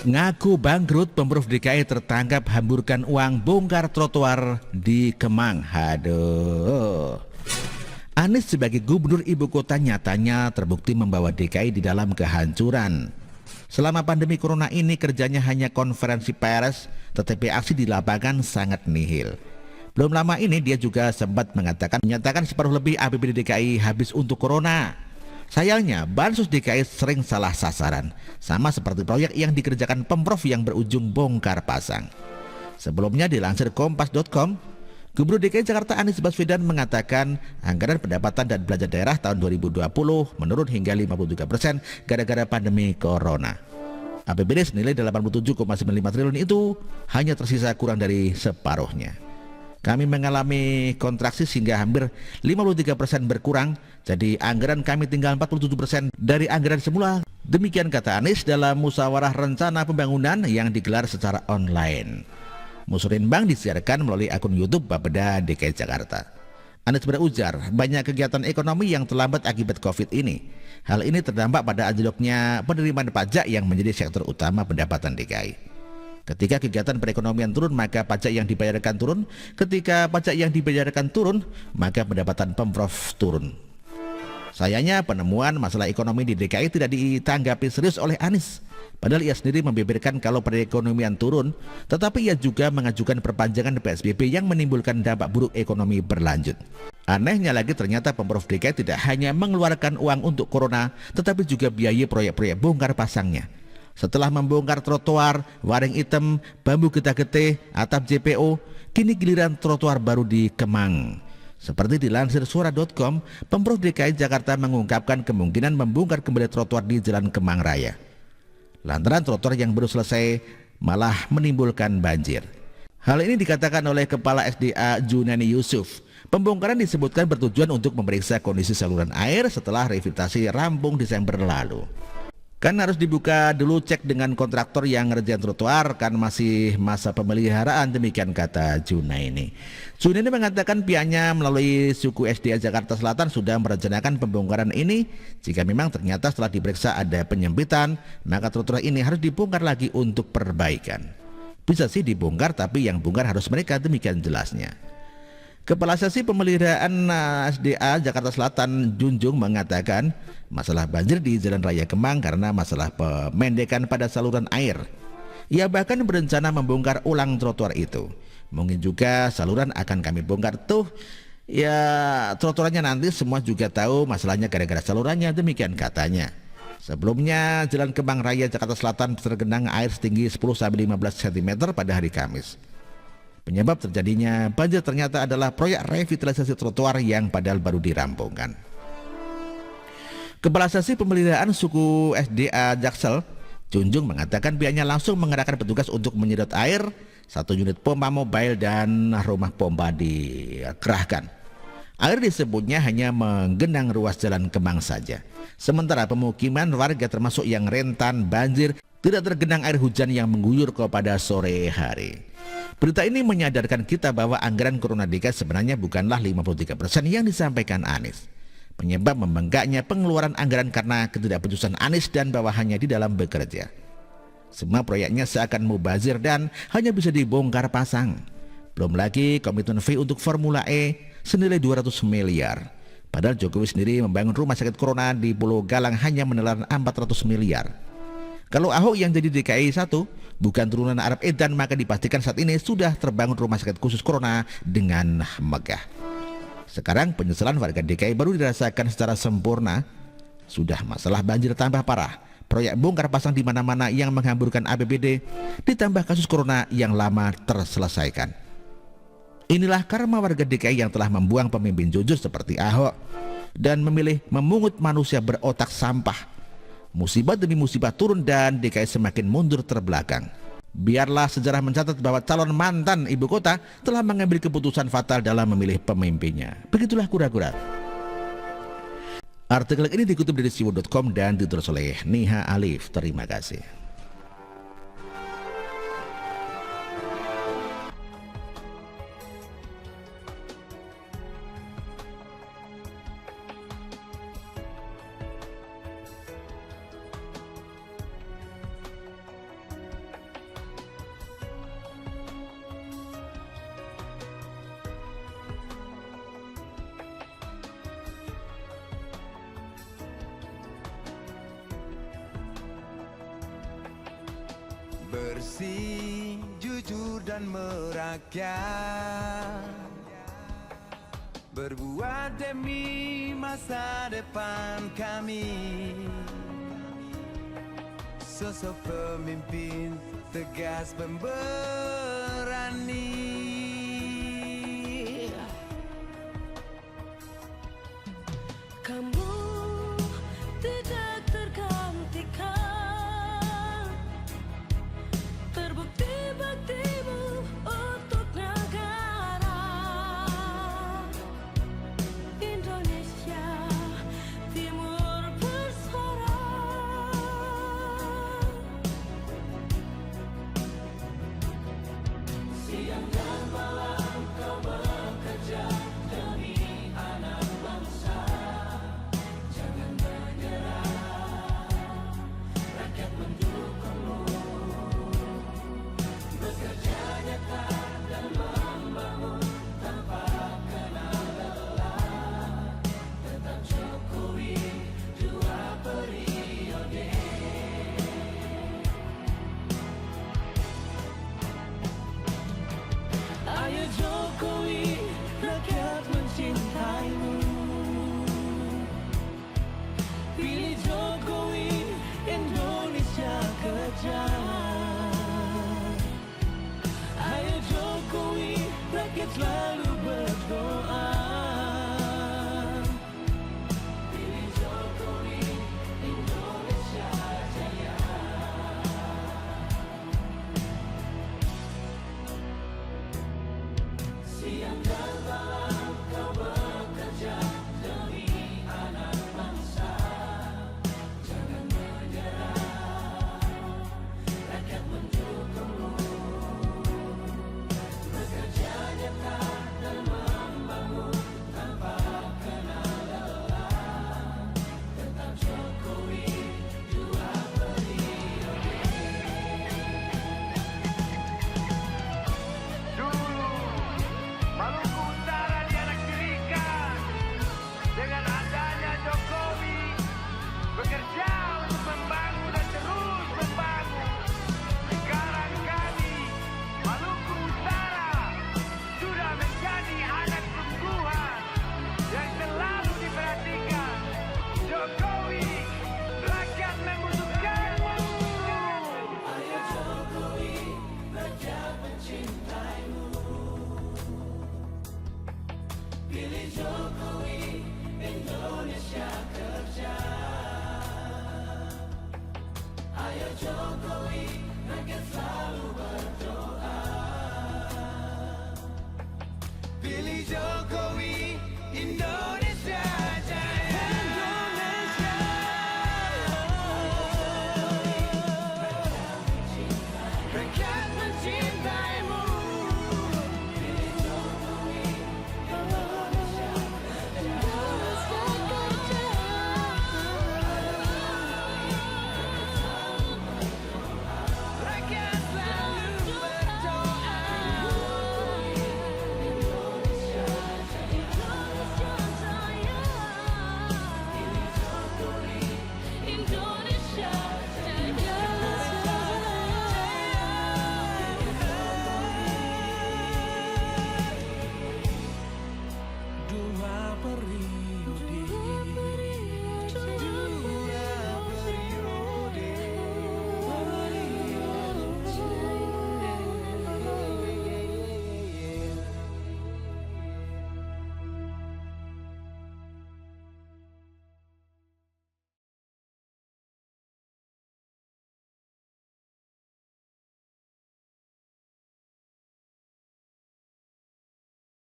Ngaku bangkrut, Pemprov DKI tertangkap hamburkan uang bongkar trotoar di Kemang. Aduh. Anies sebagai gubernur ibu kota nyatanya terbukti membawa DKI di dalam kehancuran. Selama pandemi corona ini kerjanya hanya konferensi pers, tetapi aksi di lapangan sangat nihil. Belum lama ini dia juga sempat menyatakan separuh lebih APBD DKI habis untuk corona. Sayangnya, Bansos DKI sering salah sasaran, sama seperti proyek yang dikerjakan Pemprov yang berujung bongkar pasang. Sebelumnya dilansir kompas.com, Gubernur DKI Jakarta Anies Baswedan mengatakan anggaran pendapatan dan belanja daerah tahun 2020 menurun hingga 53% gara-gara pandemi corona. APBD senilai 87,95 triliun itu hanya tersisa kurang dari separuhnya. Kami mengalami kontraksi sehingga hampir 53% berkurang, jadi anggaran kami tinggal 47% dari anggaran semula. Demikian kata Anies dalam musyawarah rencana pembangunan yang digelar secara online. Musrenbang disiarkan melalui akun YouTube Bapeda DKI Jakarta. Anies berujar, banyak kegiatan ekonomi yang terlambat akibat COVID ini. Hal ini terdampak pada anjloknya penerimaan pajak yang menjadi sektor utama pendapatan DKI. Ketika kegiatan perekonomian turun, maka pajak yang dibayarkan turun. Ketika pajak yang dibayarkan turun, maka pendapatan Pemprov turun. Sayangnya penemuan masalah ekonomi di DKI tidak ditanggapi serius oleh Anies. Padahal ia sendiri membeberkan kalau perekonomian turun, tetapi ia juga mengajukan perpanjangan PSBB yang menimbulkan dampak buruk ekonomi berlanjut. Anehnya lagi ternyata Pemprov DKI tidak hanya mengeluarkan uang untuk corona, tetapi juga biaya proyek-proyek bongkar pasangnya. Setelah membongkar trotoar, waring hitam, bambu getah-getih, atap JPO, kini giliran trotoar baru di Kemang. Seperti dilansir suara.com, Pemprov DKI Jakarta mengungkapkan kemungkinan membongkar kembali trotoar di Jalan Kemang Raya. Lantaran trotoar yang baru selesai malah menimbulkan banjir. Hal ini dikatakan oleh Kepala SDA Junani Yusuf. Pembongkaran disebutkan bertujuan untuk memeriksa kondisi saluran air setelah revitalisasi rampung Desember lalu. Kan harus dibuka dulu cek dengan kontraktor yang ngerjain trotoar, kan masih masa pemeliharaan, demikian kata Junaini. Junaini mengatakan pihaknya melalui suku SDA Jakarta Selatan sudah merencanakan pembongkaran ini. Jika memang ternyata setelah diperiksa ada penyempitan, maka trotoar ini harus dibongkar lagi untuk perbaikan. Bisa sih dibongkar, tapi yang bongkar harus mereka, demikian jelasnya. Kepala Seksi Pemeliharaan SDA Jakarta Selatan Junjung mengatakan masalah banjir di Jalan Raya Kemang karena masalah pemendekan pada saluran air. Ia bahkan berencana membongkar ulang trotoar itu. Mungkin juga saluran akan kami bongkar tuh. Ya trotoarnya nanti semua juga tahu masalahnya gara-gara salurannya, demikian katanya. Sebelumnya Jalan Kemang Raya Jakarta Selatan tergenang air setinggi 10-15 cm pada hari Kamis. Penyebab terjadinya banjir ternyata adalah proyek revitalisasi trotoar yang padahal baru dirampungkan. Kepala Seksi Pemeliharaan suku SDA Jaksel, Junjung mengatakan pihaknya langsung mengerahkan petugas untuk menyedot air, 1 unit pompa mobile dan rumah pompa dikerahkan. Air disebutnya hanya menggenang ruas Jalan Kemang saja. Sementara pemukiman warga termasuk yang rentan banjir tidak tergenang air hujan yang mengguyur pada sore hari. Berita ini menyadarkan kita bahwa anggaran corona DKI sebenarnya bukanlah 53% yang disampaikan Anies. Penyebab membengkaknya pengeluaran anggaran karena ketidakpecusan Anies dan bawahannya di dalam bekerja. Semua proyeknya seakan mubazir dan hanya bisa dibongkar pasang. Belum lagi komitmen fee untuk Formula E senilai 200 miliar. Padahal Jokowi sendiri membangun rumah sakit corona di Pulau Galang hanya menelan 400 miliar. Kalau Ahok yang jadi DKI 1 bukan turunan Arab Edan, maka dipastikan saat ini sudah terbangun rumah sakit khusus corona dengan megah. Sekarang penyesalan warga DKI baru dirasakan secara sempurna. Sudah masalah banjir tambah parah, proyek bongkar pasang di mana-mana yang menghamburkan APBD, ditambah kasus corona yang lama terselesaikan. Inilah karma warga DKI yang telah membuang pemimpin jujur seperti Ahok dan memilih memungut manusia berotak sampah. Musibah demi musibah turun dan DKI semakin mundur terbelakang. Biarlah sejarah mencatat bahwa calon mantan ibu kota telah mengambil keputusan fatal dalam memilih pemimpinnya. Begitulah kura-kura. Artikel ini dikutip dari siwo.com dan ditulis oleh Niha Alif. Terima kasih. bersih, jujur dan merakyat, berbuat demi masa depan kami. Sosok pemimpin tegas pemberani. Kamu tidak tergantikan, terbukti baktimu untuk negara Indonesia Timur bersuara. Siang dan malam kau bekerja demi anak bangsa. Jangan menyerah, rakyat mendukungmu. Bekerja nyata dan membangun tanpa kenal lelah. Tetap Jokowi 2 periode. Ayo Jokowi, rakyat mencintaimu. Pilih Jokowi, Indonesia kerja. Ayo Jokowi, rakyat selalu berdoa. Pilih Jokowi, Indonesia jaya. Siang dan malam kau bekerja demi anak bangsa. Jangan menyerah, rakyat mendukungmu. Bekerja nyata dan membangun tanpa kenal lelah. Tetap Jokowi 2 periode. Dulu Maluku Utara dianaktirikan. Dengan adanya Jokowi bekerja untuk membangun dan terus membangun. Sekarang kami Maluku Utara sudah menjadi anak sungguhan yang selalu diperhatikan. Jokowi, rakyat membutuhkanmu. Ayo Jokowi, rakyat mencintaimu. Pilih Jokowi, Indonesia kerja. Ayo Jokowi, rakyat selalu